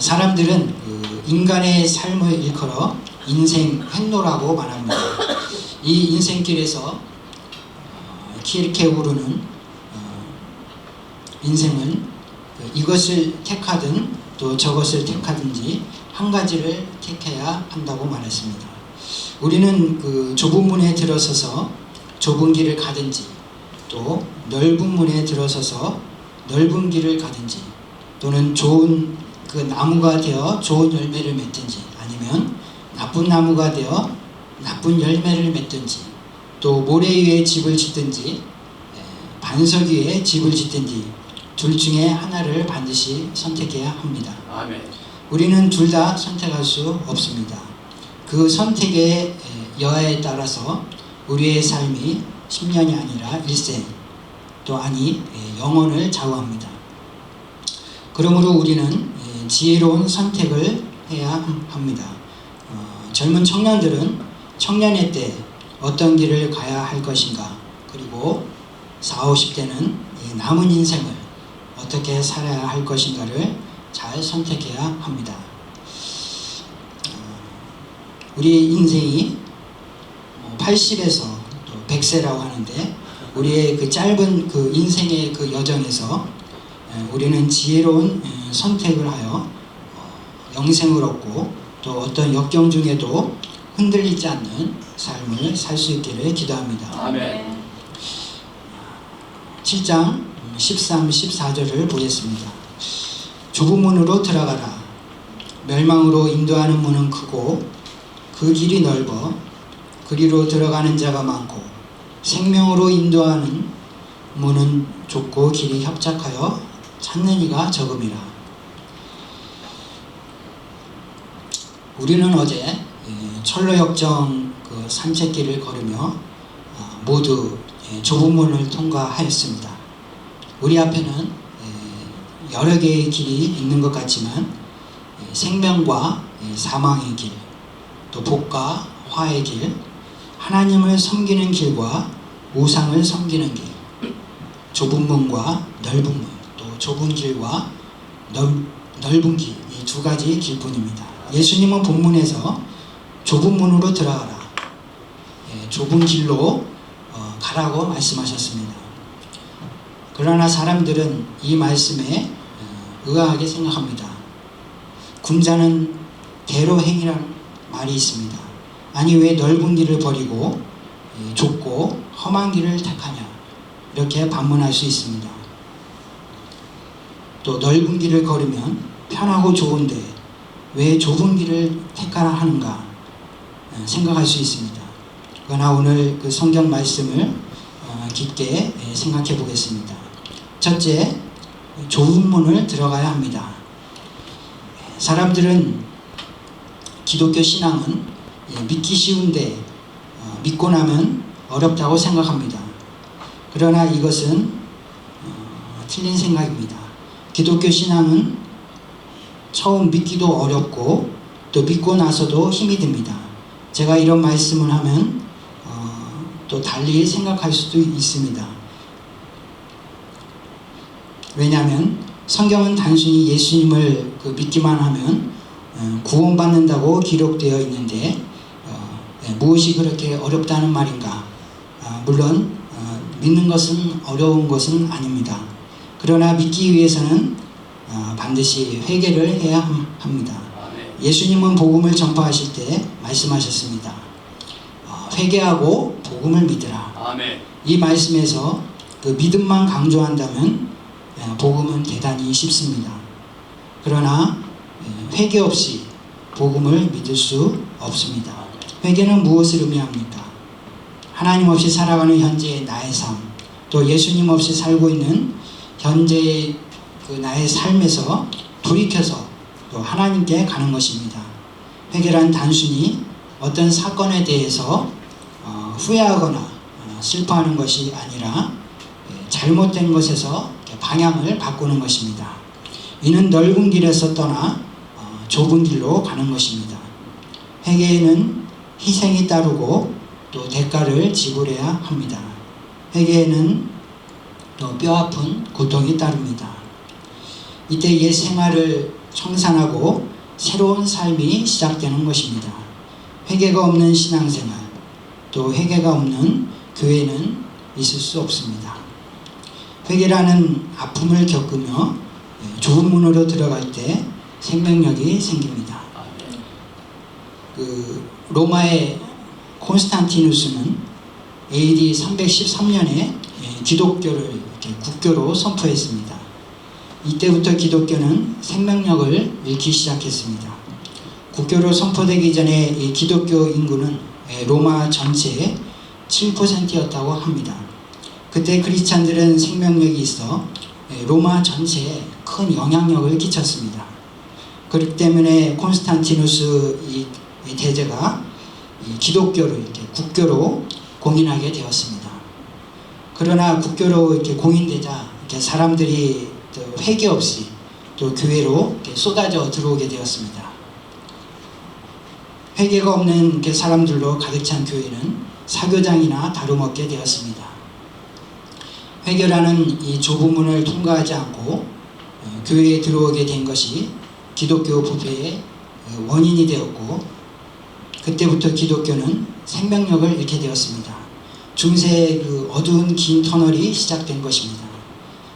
사람들은 인간의 삶을 일컬어 인생 횡로라고 말합니다. 이 인생길에서 키르케고르는 인생은 이것을 택하든 또 저것을 택하든지 한 가지를 택해야 한다고 말했습니다. 우리는 좁은 문에 들어서서 좁은 길을 가든지 또 넓은 문에 들어서서 넓은 길을 가든지 또는 좋은 나무가 되어 좋은 열매를 맺든지 아니면 나쁜 나무가 되어 나쁜 열매를 맺든지 또 모래 위에 집을 짓든지 반석 위에 집을 짓든지 둘 중에 하나를 반드시 선택해야 합니다. 아멘. 우리는 둘 다 선택할 수 없습니다. 그 선택의 여하에 따라서 우리의 삶이 10년이 아니라 일생 또 아니 영원을 좌우합니다. 그러므로 우리는 지혜로운 선택을 해야 합니다. 젊은 청년들은 청년의 때 어떤 길을 가야 할 것인가, 그리고 40, 50대는 남은 인생을 어떻게 살아야 할 것인가를 잘 선택해야 합니다. 우리 인생이 80에서 또 100세라고 하는데 우리의 짧은 인생의 여정에서 우리는 지혜로운 선택을 하여 영생을 얻고 또 어떤 역경 중에도 흔들리지 않는 삶을 살 수 있기를 기도합니다. 아멘. 7장 13, 14절을 보겠습니다. 좁은 문으로 들어가라. 멸망으로 인도하는 문은 크고 그 길이 넓어 그리로 들어가는 자가 많고 생명으로 인도하는 문은 좁고 길이 협착하여 찾는 이가 적음이라. 우리는 어제 철로역정 산책길을 걸으며 모두 좁은 문을 통과하였습니다. 우리 앞에는 여러 개의 길이 있는 것 같지만 생명과 사망의 길, 또 복과 화의 길, 하나님을 섬기는 길과 우상을 섬기는 길, 좁은 문과 넓은 문, 또 좁은 길과 넓은 길, 이 두 가지 길뿐입니다. 예수님은 본문에서 좁은 문으로 들어가라, 좁은 길로 가라고 말씀하셨습니다. 그러나 사람들은 이 말씀에 의아하게 생각합니다. 군자는 대로 행이라는 말이 있습니다. 아니 왜 넓은 길을 버리고 좁고 험한 길을 택하냐, 이렇게 반문할 수 있습니다. 또 넓은 길을 걸으면 편하고 좋은데 왜 좁은 길을 택하라 하는가 생각할 수 있습니다. 그러나 오늘 성경 말씀을 깊게 생각해 보겠습니다. 첫째, 좁은 문을 들어가야 합니다. 사람들은 기독교 신앙은 믿기 쉬운데 믿고 나면 어렵다고 생각합니다. 그러나 이것은 틀린 생각입니다. 기독교 신앙은 처음 믿기도 어렵고 또 믿고 나서도 힘이 듭니다. 제가 이런 말씀을 하면 또 달리 생각할 수도 있습니다. 왜냐하면 성경은 단순히 예수님을 믿기만 하면 구원받는다고 기록되어 있는데 무엇이 그렇게 어렵다는 말인가? 물론 믿는 것은 어려운 것은 아닙니다. 그러나 믿기 위해서는 반드시 회개를 해야 합니다. 예수님은 복음을 전파하실 때 말씀하셨습니다. 회개하고 복음을 믿으라. 아멘. 이 말씀에서 믿음만 강조한다면 복음은 대단히 쉽습니다. 그러나 회개 없이 복음을 믿을 수 없습니다. 회개는 무엇을 의미합니까? 하나님 없이 살아가는 현재의 나의 삶, 또 예수님 없이 살고 있는 현재의 나의 삶에서 돌이켜서 또 하나님께 가는 것입니다. 회개란 단순히 어떤 사건에 대해서 후회하거나 슬퍼하는 것이 아니라 잘못된 것에서 방향을 바꾸는 것입니다. 이는 넓은 길에서 떠나 좁은 길로 가는 것입니다. 회개에는 희생이 따르고 또 대가를 지불해야 합니다. 회개에는 또 뼈아픈 고통이 따릅니다. 이때 옛 생활을 청산하고 새로운 삶이 시작되는 것입니다. 회개가 없는 신앙생활, 또 회개가 없는 교회는 있을 수 없습니다. 회개라는 아픔을 겪으며 좁은 문으로 들어갈 때 생명력이 생깁니다. 로마의 콘스탄티누스는 AD 313년에 기독교를 국교로 선포했습니다. 이때부터 기독교는 생명력을 잃기 시작했습니다. 국교로 선포되기 전에 이 기독교 인구는 로마 전체의 7%였다고 합니다. 그때 크리스찬들은 생명력이 있어 로마 전체에 큰 영향력을 끼쳤습니다. 그렇기 때문에 콘스탄티누스 이 대제가 기독교를 이렇게 국교로 공인하게 되었습니다. 그러나 국교로 이렇게 공인되자 이렇게 사람들이 회개 없이 또 교회로 이렇게 쏟아져 들어오게 되었습니다. 회개가 없는 사람들로 가득 찬 교회는 사교장이나 다름없게 되었습니다. 회개라는 이 좁은 문을 통과하지 않고 교회에 들어오게 된 것이 기독교 부패의 원인이 되었고, 그때부터 기독교는 생명력을 잃게 되었습니다. 중세의 그 어두운 긴 터널이 시작된 것입니다.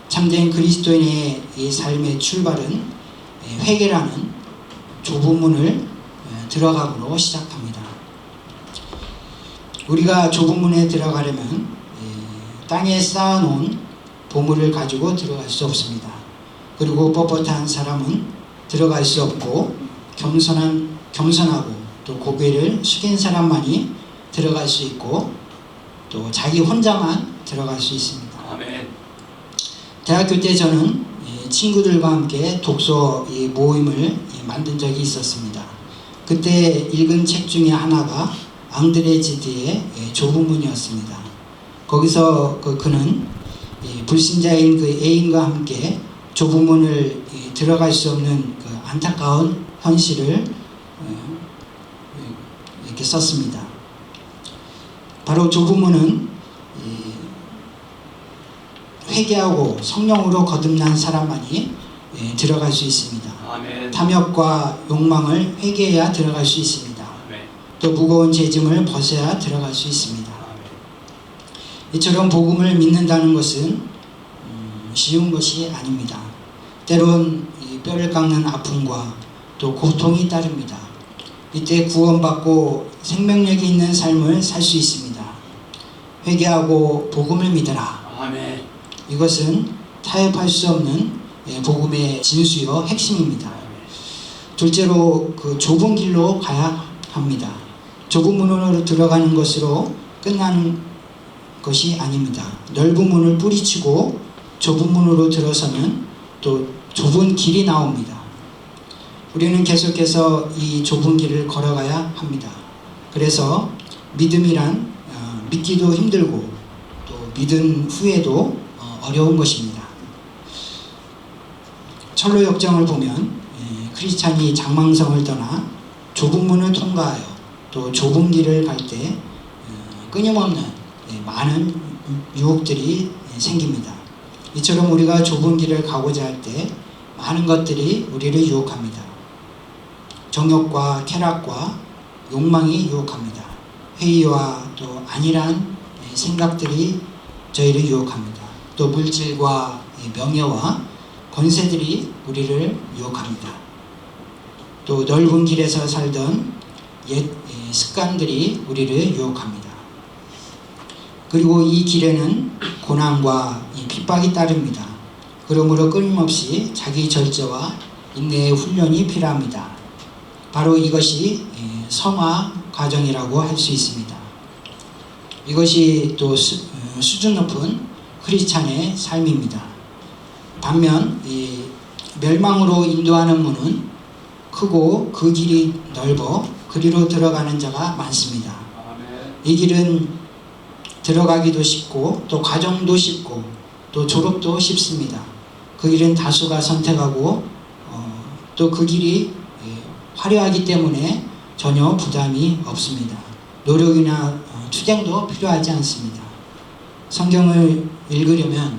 참된 그리스도인의 이 삶의 출발은 회개라는 좁은 문을 들어감으로 시작합니다. 우리가 좁은 문에 들어가려면 땅에 쌓아놓은 보물을 가지고 들어갈 수 없습니다. 그리고 뻣뻣한 사람은 들어갈 수 없고, 겸손하고 또 고개를 숙인 사람만이 들어갈 수 있고, 또 자기 혼자만 들어갈 수 있습니다. 아멘. 대학교 때 저는 친구들과 함께 독서 모임을 만든 적이 있었습니다. 그때 읽은 책 중에 하나가 앙드레 지드의 좁은 문이었습니다. 거기서 그는 불신자인 그 애인과 함께 좁은 문을 들어갈 수 없는 그 안타까운 현실을 이렇게 썼습니다. 바로 좁은 문은 회개하고 성령으로 거듭난 사람만이 들어갈 수 있습니다. 아멘. 탐욕과 욕망을 회개해야 들어갈 수 있습니다. 아멘. 또 무거운 죄짐을 벗어야 들어갈 수 있습니다. 아멘. 이처럼 복음을 믿는다는 것은 쉬운 것이 아닙니다. 때론 뼈를 깎는 아픔과 또 고통이 따릅니다. 이때 구원받고 생명력이 있는 삶을 살 수 있습니다. 회개하고 복음을 믿어라. 아멘. 이것은 타협할 수 없는 복음의 진수요 핵심입니다. 둘째로 그 좁은 길로 가야 합니다. 좁은 문으로 들어가는 것으로 끝나는 것이 아닙니다. 넓은 문을 뿌리치고 좁은 문으로 들어서면 또 좁은 길이 나옵니다. 우리는 계속해서 이 좁은 길을 걸어가야 합니다. 그래서 믿음이란 믿기도 힘들고 또 믿은 후에도 어려운 것입니다. 철로 역정을 보면 크리스찬이 장망성을 떠나 좁은 문을 통과하여 또 좁은 길을 갈 때 끊임없는 많은 유혹들이 생깁니다. 이처럼 우리가 좁은 길을 가고자 할 때 많은 것들이 우리를 유혹합니다. 정욕과 쾌락과 욕망이 유혹합니다. 회의와 또 안일한 생각들이 저희를 유혹합니다. 또 물질과 명예와 권세들이 우리를 유혹합니다. 또 넓은 길에서 살던 옛 습관들이 우리를 유혹합니다. 그리고 이 길에는 고난과 핍박이 따릅니다. 그러므로 끊임없이 자기 절제와 인내의 훈련이 필요합니다. 바로 이것이 성화 과정이라고 할 수 있습니다. 이것이 또 수준 높은 크리스찬의 삶입니다. 반면 멸망으로 인도하는 문은 크고 그 길이 넓어 그리로 들어가는 자가 많습니다. 이 길은 들어가기도 쉽고 또 과정도 쉽고 또 졸업도 쉽습니다. 그 길은 다수가 선택하고 또 그 길이 화려하기 때문에 전혀 부담이 없습니다. 노력이나 투쟁도 필요하지 않습니다. 성경을 읽으려면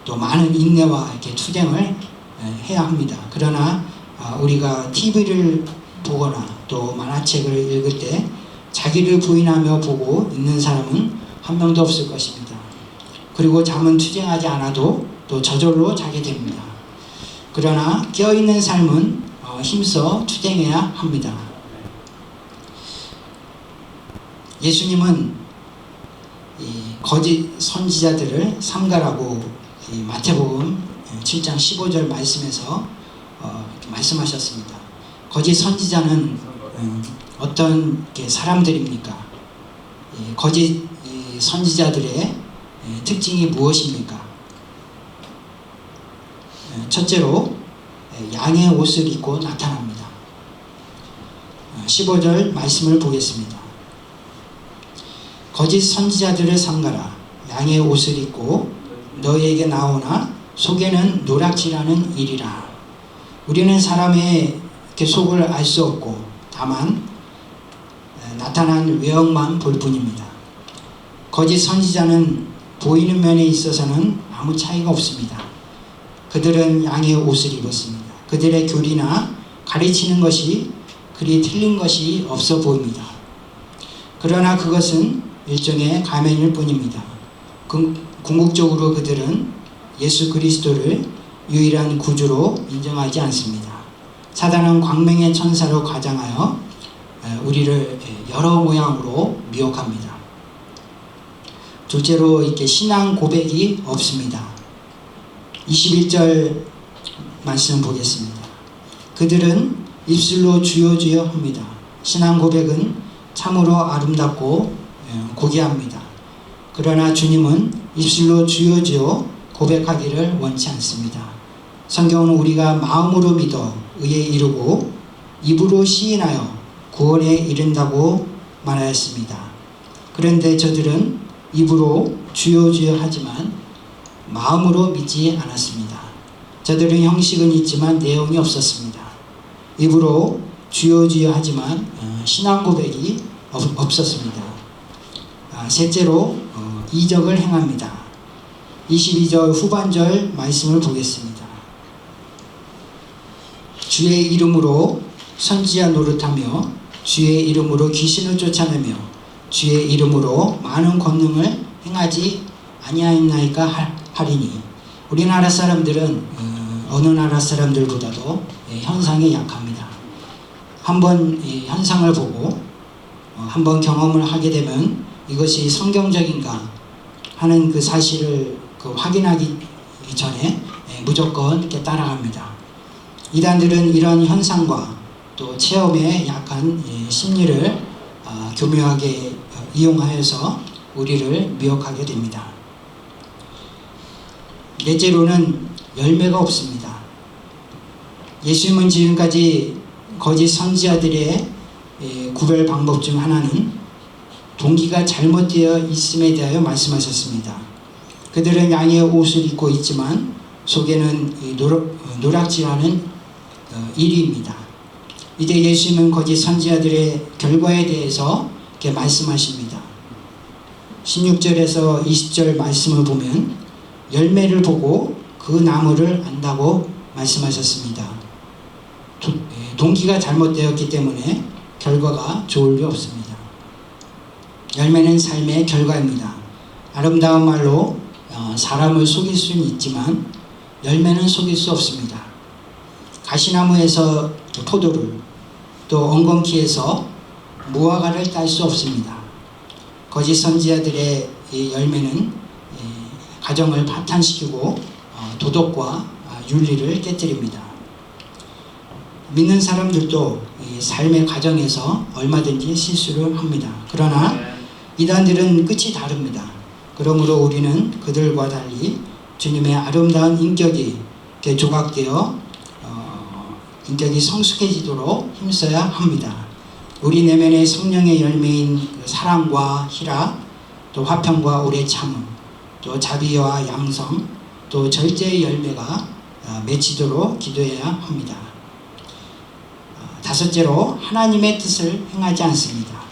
또 많은 인내와 이렇게 투쟁을 해야 합니다. 그러나 우리가 TV를 보거나 또 만화책을 읽을 때 자기를 부인하며 보고 있는 사람은 한 명도 없을 것입니다. 그리고 잠은 투쟁하지 않아도 또 저절로 자게 됩니다. 그러나 깨어있는 삶은 힘써 투쟁해야 합니다. 예수님은 이 거짓 선지자들을 삼가라고 마태복음 7장 15절 말씀에서 말씀하셨습니다. 거짓 선지자는 어떤 사람들입니까? 거짓 선지자들의 특징이 무엇입니까? 첫째로 양의 옷을 입고 나타납니다. 15절 말씀을 보겠습니다. 거짓 선지자들을 삼가라. 양의 옷을 입고 너희에게 나오나 속에는 노략질하는 일이라. 우리는 사람의 속을 알 수 없고 다만 나타난 외형만 볼 뿐입니다. 거짓 선지자는 보이는 면에 있어서는 아무 차이가 없습니다. 그들은 양의 옷을 입었습니다. 그들의 교리나 가르치는 것이 그리 틀린 것이 없어 보입니다. 그러나 그것은 일종의 가면일 뿐입니다. 궁극적으로 그들은 예수 그리스도를 유일한 구주로 인정하지 않습니다. 사단은 광명의 천사로 가장하여 우리를 여러 모양으로 미혹합니다. 둘째로 이렇게 신앙 고백이 없습니다. 21절 말씀 보겠습니다. 그들은 입술로 주여 주여 합니다. 신앙 고백은 참으로 아름답고 고귀합니다. 그러나 주님은 입술로 주여 주여 고백하기를 원치 않습니다. 성경은 우리가 마음으로 믿어 의에 이르고 입으로 시인하여 구원에 이른다고 말하였습니다. 그런데 저들은 입으로 주여 주여 하지만 마음으로 믿지 않았습니다. 저들은 형식은 있지만 내용이 없었습니다. 입으로 주여 주여 하지만 신앙 고백이 없었습니다. 셋째로 이적을 행합니다. 22절 후반절 말씀을 보겠습니다. 주의 이름으로 선지자 노릇하며 주의 이름으로 귀신을 쫓아내며 주의 이름으로 많은 권능을 행하지 아니하였나이까 하리니. 우리나라 사람들은 어느 나라 사람들보다도 현상이 약합니다. 한번 현상을 보고 한번 경험을 하게 되면 이것이 성경적인가 하는 그 사실을 확인하기 전에 무조건 이렇게 따라갑니다. 이단들은 이런 현상과 또 체험에 약한 심리를 교묘하게 이용하여서 우리를 미혹하게 됩니다. 넷째로는 열매가 없습니다. 예수님은 지금까지 거짓 선지자들의 구별 방법 중 하나는 동기가 잘못되어 있음에 대하여 말씀하셨습니다. 그들은 양의 옷을 입고 있지만 속에는 노략질하는 일입니다. 이제 예수님은 거짓 선지자들의 결과에 대해서 이렇게 말씀하십니다. 16절에서 20절 말씀을 보면 열매를 보고 그 나무를 안다고 말씀하셨습니다. 동기가 잘못되었기 때문에 결과가 좋을 리 없습니다. 열매는 삶의 결과입니다. 아름다운 말로 사람을 속일 수는 있지만 열매는 속일 수 없습니다. 가시나무에서 포도를 또 엉겅퀴에서 무화과를 딸 수 없습니다. 거짓 선지자들의 열매는 가정을 파탄시키고 도덕과 윤리를 깨뜨립니다. 믿는 사람들도 삶의 과정에서 얼마든지 실수를 합니다. 그러나 이단들은 끝이 다릅니다. 그러므로 우리는 그들과 달리 주님의 아름다운 인격이 조각되어 인격이 성숙해지도록 힘써야 합니다. 우리 내면의 성령의 열매인 사랑과 희락, 또 화평과 오래 참음, 또 자비와 양성, 또 절제의 열매가 맺히도록 기도해야 합니다. 다섯째로 하나님의 뜻을 행하지 않습니다.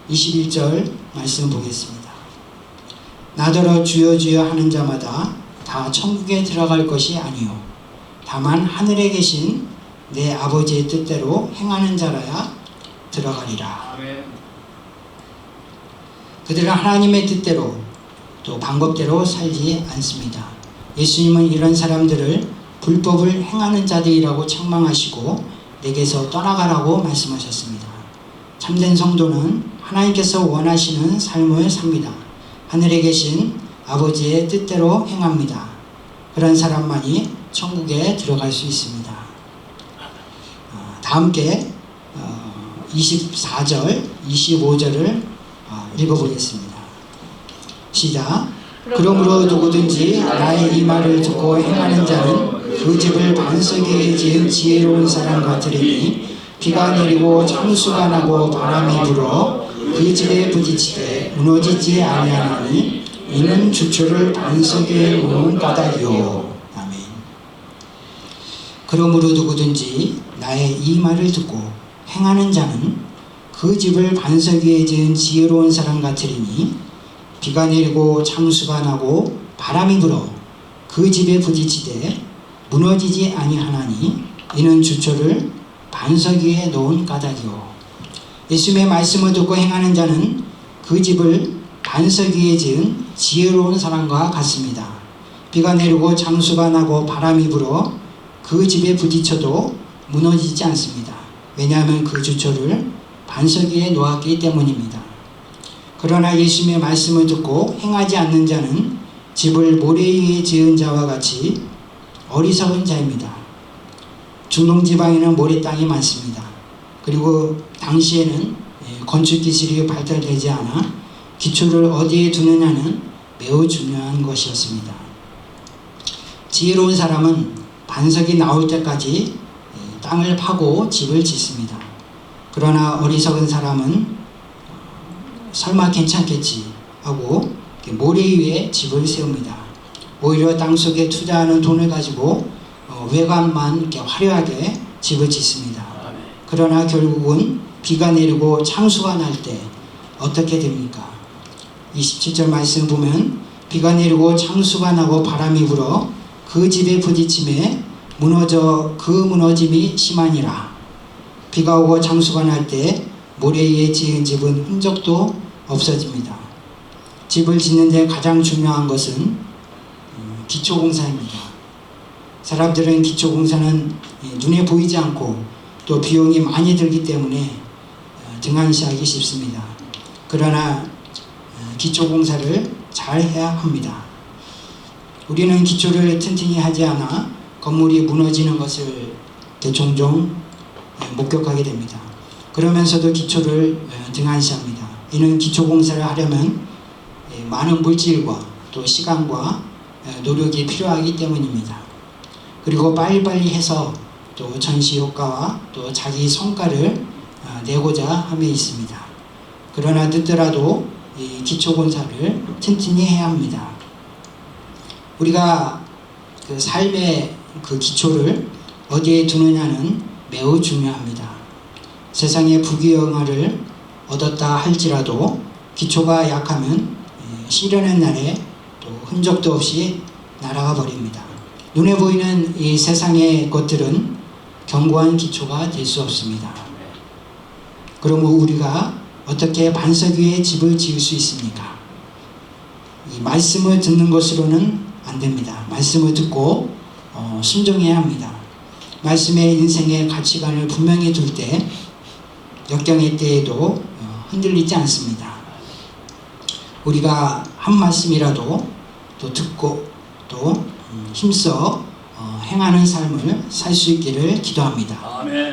21절 말씀 보겠습니다. 나더러 주여 주여 하는 자마다 다 천국에 들어갈 것이 아니요 다만 하늘에 계신 내 아버지의 뜻대로 행하는 자라야 들어가리라. 아멘. 그들은 하나님의 뜻대로 또 방법대로 살지 않습니다. 예수님은 이런 사람들을 불법을 행하는 자들이라고 책망하시고 내게서 떠나가라고 말씀하셨습니다. 참된 성도는 하나님께서 원하시는 삶을 삽니다. 하늘에 계신 아버지의 뜻대로 행합니다. 그런 사람만이 천국에 들어갈 수 있습니다. 다 함께 24절, 25절을 읽어보겠습니다. 시작. 그러므로 누구든지 나의 이 말을 듣고 행하는 자는 그 집을 반석에 지은 지혜로운 사람 같으리니 비가 내리고 창수가 나고 바람이 불어 그 집에 부딪히되 무너지지 아니하나니 이는 주초를 반석 위에 놓은 까닭이요. 아멘. 그러므로 누구든지 나의 이 말을 듣고 행하는 자는 그 집을 반석 위에 지은 지혜로운 사람 같으리니 비가 내리고 창수가 나고 바람이 불어 그 집에 부딪히되 무너지지 아니하나니 이는 주초를 반석 위에 놓은 까닭이요. 예수님의 말씀을 듣고 행하는 자는 그 집을 반석 위에 지은 지혜로운 사람과 같습니다. 비가 내리고 창수가 나고 바람이 불어 그 집에 부딪혀도 무너지지 않습니다. 왜냐하면 그 주초를 반석 위에 놓았기 때문입니다. 그러나 예수님의 말씀을 듣고 행하지 않는 자는 집을 모래 위에 지은 자와 같이 어리석은 자입니다. 중동 지방에는 모래 땅이 많습니다. 그리고 당시에는 건축 기술이 발달되지 않아 기초를 어디에 두느냐는 매우 중요한 것이었습니다. 지혜로운 사람은 반석이 나올 때까지 땅을 파고 집을 짓습니다. 그러나 어리석은 사람은 설마 괜찮겠지 하고 모래 위에 집을 세웁니다. 오히려 땅속에 투자하는 돈을 가지고 외관만 이렇게 화려하게 집을 짓습니다. 그러나 결국은 비가 내리고 창수가 날 때 어떻게 됩니까? 27절 말씀 보면 비가 내리고 창수가 나고 바람이 불어 그 집에 부딪힘에 무너져 그 무너짐이 심하니라. 비가 오고 창수가 날 때 모래 위에 지은 집은 흔적도 없어집니다. 집을 짓는 데 가장 중요한 것은 기초공사입니다. 사람들은 기초공사는 눈에 보이지 않고 또 비용이 많이 들기 때문에 등한시하기 쉽습니다. 그러나 기초공사를 잘 해야 합니다. 우리는 기초를 튼튼히 하지 않아 건물이 무너지는 것을 종종 목격하게 됩니다. 그러면서도 기초를 등한시합니다. 이는 기초공사를 하려면 많은 물질과 또 시간과 노력이 필요하기 때문입니다. 그리고 빨리빨리 해서 또 전시 효과와 또 자기 성과를 내고자 함에 있습니다. 그러나 늦더라도 이 기초공사를 튼튼히 해야 합니다. 우리가 그 삶의 그 기초를 어디에 두느냐는 매우 중요합니다. 세상의 부귀영화를 얻었다 할지라도 기초가 약하면 시련의 날에 또 흔적도 없이 날아가 버립니다. 눈에 보이는 이 세상의 것들은 견고한 기초가 될 수 없습니다. 그러면 우리가 어떻게 반석 위에 집을 지을 수 있습니까? 이 말씀을 듣는 것으로는 안 됩니다. 말씀을 듣고 순종해야 합니다. 말씀의 인생의 가치관을 분명히 둘 때 역경의 때에도 흔들리지 않습니다. 우리가 한 말씀이라도 또 듣고 또 힘써 행하는 삶을 살 수 있기를 기도합니다. 아멘.